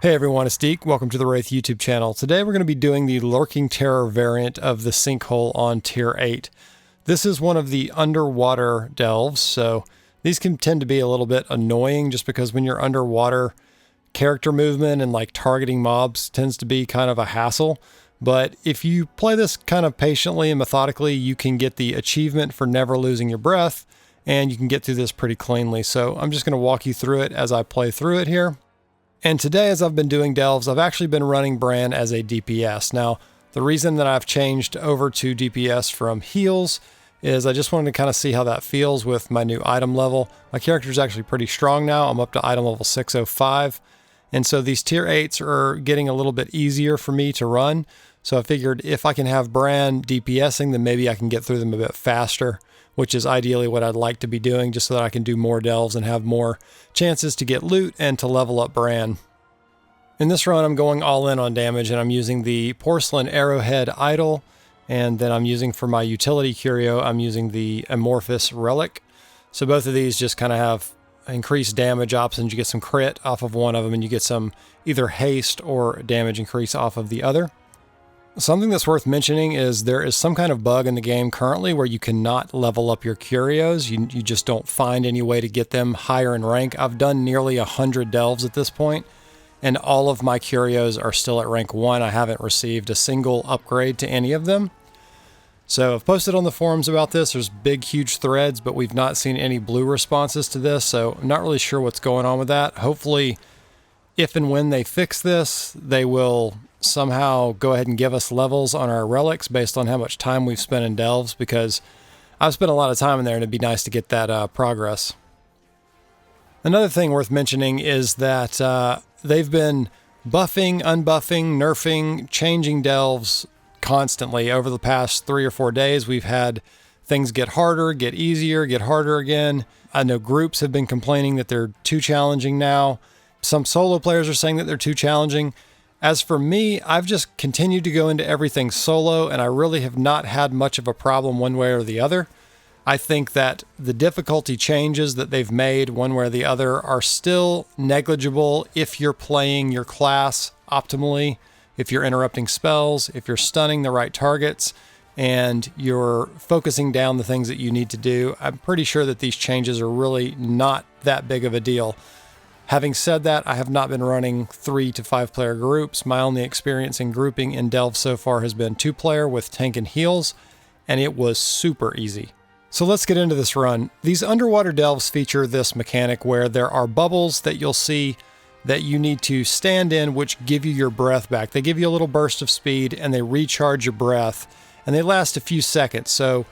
Hey everyone, it's Deke. Welcome to the Wraith YouTube channel. Today we're going to be doing the Lurking Terror variant of the Sinkhole on Tier 8. This is one of the underwater delves, so these can tend to be a little bit annoying just because when you're underwater, character movement and like targeting mobs tends to be kind of a hassle. But if you play this kind of patiently and methodically, you can get the achievement for never losing your breath, and you can get through this pretty cleanly. So I'm just going to walk you through it as I play through it here. And today, as I've been doing delves, I've actually been running Bran as a DPS. Now, the reason that I've changed over to DPS from heals is I just wanted to kind of see how that feels with my new item level. My character is actually pretty strong now. I'm up to item level 605. And so these tier 8s are getting a little bit easier for me to run. So I figured if I can have Bran DPSing, then maybe I can get through them a bit faster, which is ideally what I'd like to be doing just so that I can do more delves and have more chances to get loot and to level up Bran. In this run, I'm going all in on damage, and I'm using the Porcelain Arrowhead Idol, and then I'm using for my utility Curio, I'm using the Amorphous Relic. So both of these just kind of have increased damage options. You get some crit off of one of them, and you get some either haste or damage increase off of the other. Something that's worth mentioning is there is some kind of bug in the game currently where you cannot level up your Curios. You just don't find any way to get them higher in rank. I've done nearly 100 delves at this point, and all of my Curios are still at rank 1. I haven't received a single upgrade to any of them. So I've posted on the forums about this. There's big, huge threads, but we've not seen any blue responses to this, so I'm not really sure what's going on with that. Hopefully, if and when they fix this, they will somehow go ahead and give us levels on our relics based on how much time we've spent in delves, because I've spent a lot of time in there and it'd be nice to get that progress. Another thing worth mentioning is that they've been buffing, unbuffing, nerfing, changing delves constantly over the past 3 or 4 days. We've had things get harder, get easier, get harder again. I know groups have been complaining that they're too challenging now. Some solo players are saying that they're too challenging. As for me, I've just continued to go into everything solo, and I really have not had much of a problem one way or the other. I think that the difficulty changes that they've made one way or the other are still negligible if you're playing your class optimally, if you're interrupting spells, if you're stunning the right targets, and you're focusing down the things that you need to do. I'm pretty sure that these changes are really not that big of a deal. Having said that, I have not been running 3 to 5 player groups. My only experience in grouping in delve so far has been 2-player with tank and heals, and it was super easy. So let's get into this run. These underwater delves feature this mechanic where there are bubbles that you'll see that you need to stand in, which give you your breath back. They give you a little burst of speed and they recharge your breath, and they last a few seconds. So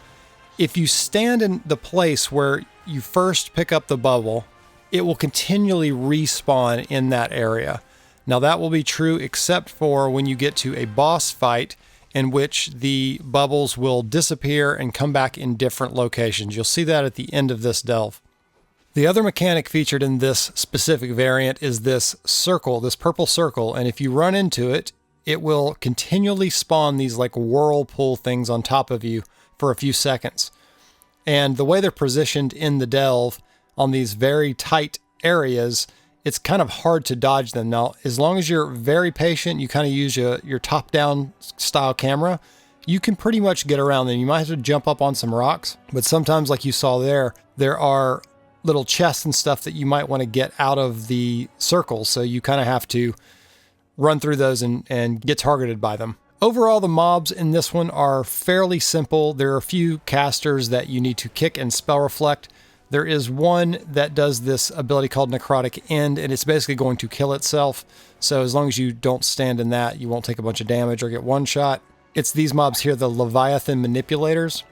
if you stand in the place where you first pick up the bubble, it will continually respawn in that area. Now that will be true except for when you get to a boss fight in which the bubbles will disappear and come back in different locations. You'll see that at the end of this delve. The other mechanic featured in this specific variant is this circle, this purple circle, and if you run into it, it will continually spawn these like whirlpool things on top of you for a few seconds. And the way they're positioned in the delve on these very tight areas, it's kind of hard to dodge them. Now, as long as you're very patient, you kind of use your top-down style camera, you can pretty much get around them. You might have to jump up on some rocks, but sometimes, like you saw there are little chests and stuff that you might want to get out of the circle, so you kind of have to run through those and get targeted by them. Overall, the mobs in this one are fairly simple. There are a few casters that you need to kick and spell reflect. There is one that does this ability called Necrotic End, and it's basically going to kill itself. So as long as you don't stand in that, you won't take a bunch of damage or get one shot. It's these mobs here, the Leviathan Manipulators.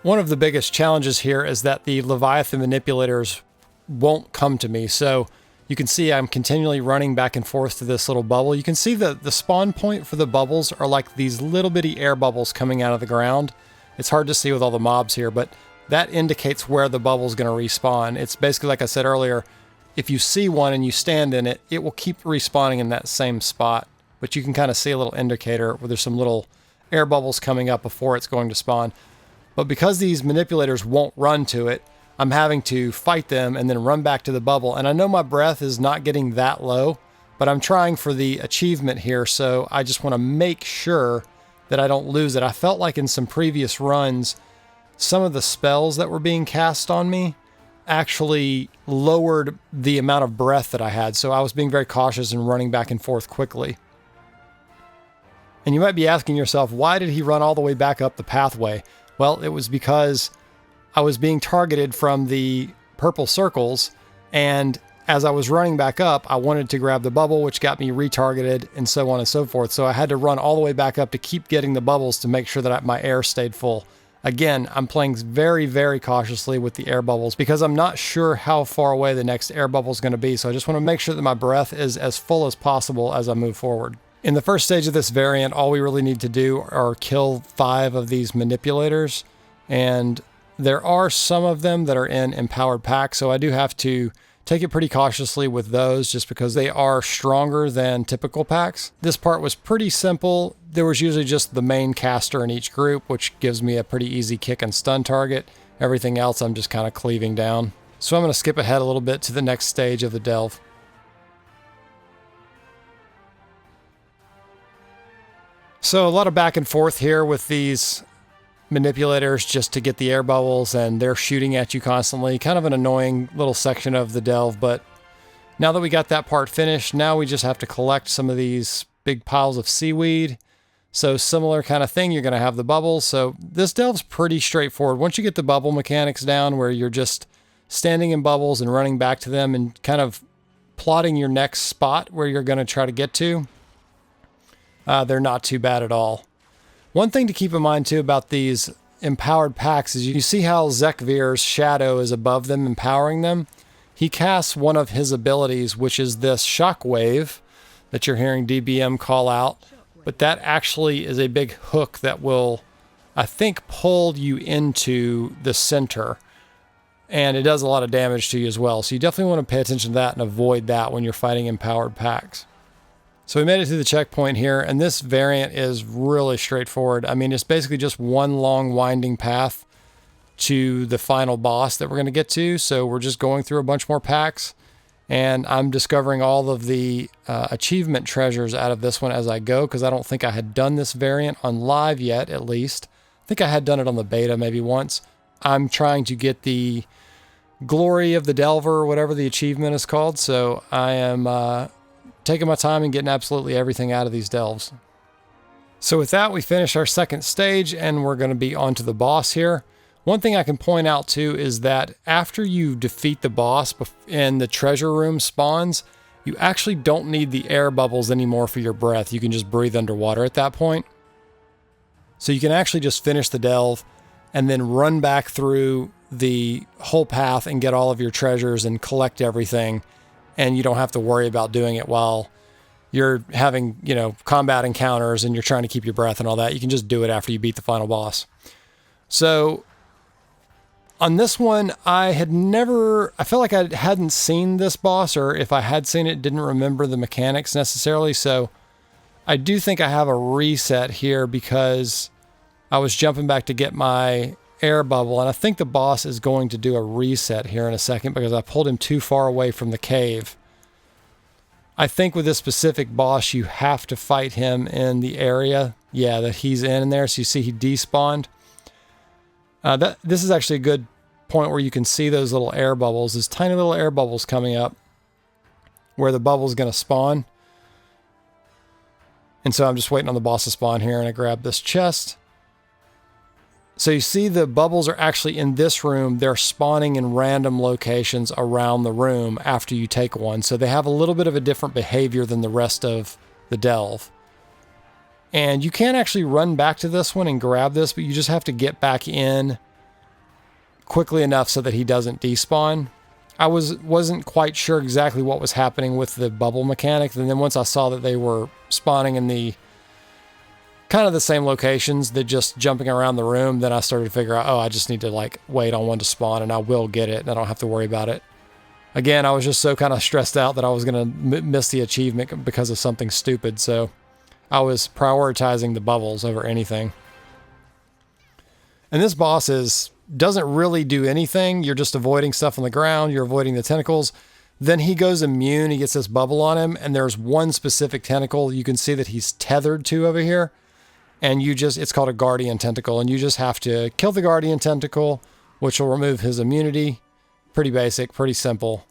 One of the biggest challenges here is that the Leviathan Manipulators won't come to me. So you can see I'm continually running back and forth to this little bubble. You can see that the spawn point for the bubbles are like these little bitty air bubbles coming out of the ground. It's hard to see with all the mobs here, but that indicates where the bubble is going to respawn. It's basically, like I said earlier, if you see one and you stand in it, it will keep respawning in that same spot. But you can kind of see a little indicator where there's some little air bubbles coming up before it's going to spawn. But because these manipulators won't run to it, I'm having to fight them and then run back to the bubble. And I know my breath is not getting that low, but I'm trying for the achievement here, so I just want to make sure that I don't lose it. I felt like in some previous runs, some of the spells that were being cast on me actually lowered the amount of breath that I had, so I was being very cautious and running back and forth quickly. And you might be asking yourself, why did he run all the way back up the pathway? Well, it was because I was being targeted from the purple circles, and as I was running back up, I wanted to grab the bubble, which got me retargeted, and so on and so forth. So I had to run all the way back up to keep getting the bubbles to make sure that my air stayed full. Again, I'm playing very, very cautiously with the air bubbles because I'm not sure how far away the next air bubble is going to be. So I just want to make sure that my breath is as full as possible as I move forward. In the first stage of this variant, all we really need to do are kill 5 of these manipulators. And there are some of them that are in empowered packs. So I do have to take it pretty cautiously with those just because they are stronger than typical packs. This part was pretty simple. There was usually just the main caster in each group, which gives me a pretty easy kick and stun target. Everything else I'm just kind of cleaving down. So I'm going to skip ahead a little bit to the next stage of the delve. So a lot of back and forth here with these manipulators just to get the air bubbles, and they're shooting at you constantly. Kind of an annoying little section of the delve, but now that we got that part finished, now we just have to collect some of these big piles of seaweed. So similar kind of thing, you're going to have the bubbles. So this delve's pretty straightforward. Once you get the bubble mechanics down where you're just standing in bubbles and running back to them and kind of plotting your next spot where you're going to try to get to, they're not too bad at all. One thing to keep in mind too about these empowered packs is you see how Zekvir's shadow is above them, empowering them. He casts one of his abilities, which is this shockwave that you're hearing DBM call out, but that actually is a big hook that will, I think, pull you into the center, and it does a lot of damage to you as well. So you definitely want to pay attention to that and avoid that when you're fighting empowered packs. So we made it to the checkpoint here, and this variant is really straightforward. I mean, it's basically just one long winding path to the final boss that we're going to get to. So we're just going through a bunch more packs, and I'm discovering all of the achievement treasures out of this one as I go, because I don't think I had done this variant on live yet, at least. I think I had done it on the beta maybe once. I'm trying to get the Glory of the Delver, whatever the achievement is called, so I am taking my time and getting absolutely everything out of these delves. So with that, we finish our second stage, and we're going to be on to the boss here. One thing I can point out too is that after you defeat the boss and the treasure room spawns, you actually don't need the air bubbles anymore for your breath. You can just breathe underwater at that point. So you can actually just finish the delve and then run back through the whole path and get all of your treasures and collect everything. And you don't have to worry about doing it while you're having, combat encounters and you're trying to keep your breath and all that. You can just do it after you beat the final boss. So on this one, I felt like I hadn't seen this boss, or if I had seen it, didn't remember the mechanics necessarily. So I do think I have a reset here because I was jumping back to get my air bubble, and I think the boss is going to do a reset here in a second because I pulled him too far away from the cave. I think with this specific boss, you have to fight him in the area, that he's in there. So you see he despawned. This is actually a good point where you can see those little air bubbles, these tiny little air bubbles coming up where the bubble is going to spawn. And so I'm just waiting on the boss to spawn here, and I grab this chest. So you see the bubbles are actually in this room. They're spawning in random locations around the room after you take one. So they have a little bit of a different behavior than the rest of the delve. And you can actually run back to this one and grab this, but you just have to get back in quickly enough so that he doesn't despawn. I wasn't quite sure exactly what was happening with the bubble mechanic. And then once I saw that they were spawning in the kind of the same locations, that just jumping around the room, then I started to figure out, I just need to wait on one to spawn and I will get it and I don't have to worry about it. Again, I was just so kind of stressed out that I was going to miss the achievement because of something stupid. So I was prioritizing the bubbles over anything. And this boss doesn't really do anything. You're just avoiding stuff on the ground. You're avoiding the tentacles. Then he goes immune. He gets this bubble on him, and there's one specific tentacle you can see that he's tethered to over here. And it's called a Guardian Tentacle, and you just have to kill the Guardian Tentacle, which will remove his immunity. Pretty basic, pretty simple.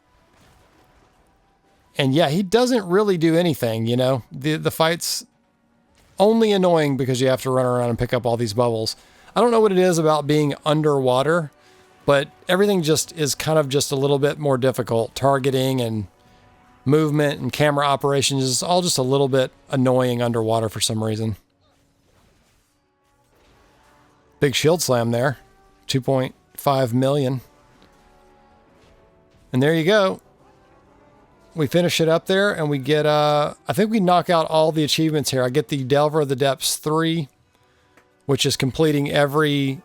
And yeah, he doesn't really do anything, you know. The fight's only annoying because you have to run around and pick up all these bubbles. I don't know what it is about being underwater, but everything just is kind of just a little bit more difficult. Targeting and movement and camera operations is all just a little bit annoying underwater for some reason. Big shield slam there. 2.5 million. And there you go. We finish it up there, and we get, I think we knock out all the achievements here. I get the Delver of the Depths 3, which is completing every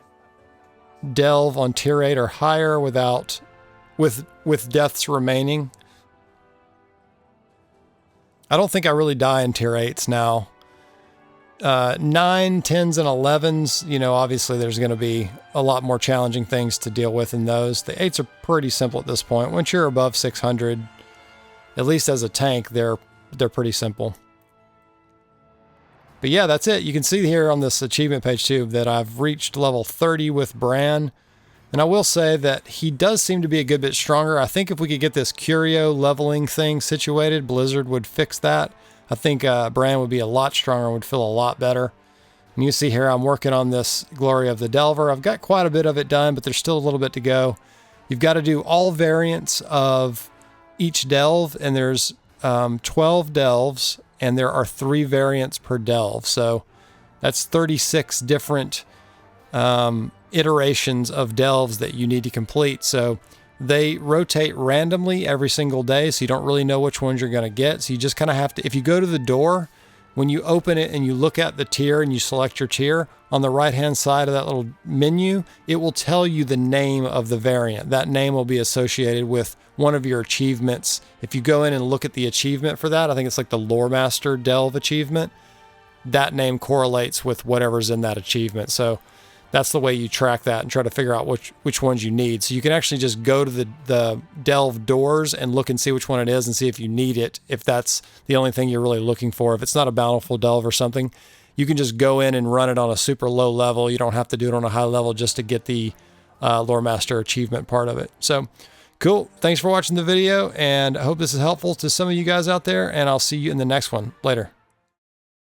delve on tier 8 or higher with deaths remaining. I don't think I really die in tier 8s now. 9, 10s, and 11s, you know, obviously there's going to be a lot more challenging things to deal with in those. The 8s are pretty simple at this point. Once you're above 600, at least as a tank, they're pretty simple. But yeah, that's it. You can see here on this achievement page too that I've reached level 30 with Bran. And I will say that he does seem to be a good bit stronger. I think if we could get this Curio leveling thing situated, Blizzard would fix that. I think Bran would be a lot stronger and would feel a lot better. And you see here I'm working on this Glory of the Delver. I've got quite a bit of it done, but there's still a little bit to go. You've got to do all variants of each delve, and there's 12 delves, and there are 3 variants per delve. So that's 36 different iterations of delves that you need to complete. So they rotate randomly every single day, so you don't really know which ones you're going to get. So you just kind of have to, if you go to the door, when you open it and you look at the tier and you select your tier, on the right-hand side of that little menu, it will tell you the name of the variant. That name will be associated with one of your achievements. If you go in and look at the achievement for that, I think it's like the Lore Master Delve achievement, that name correlates with whatever's in that achievement. So that's the way you track that and try to figure out which ones you need. So you can actually just go to the delve doors and look and see which one it is and see if you need it, if that's the only thing you're really looking for. If it's not a bountiful delve or something, you can just go in and run it on a super low level. You don't have to do it on a high level just to get the Lore Master achievement part of it. So cool. Thanks for watching the video, and I hope this is helpful to some of you guys out there, and I'll see you in the next one. Later.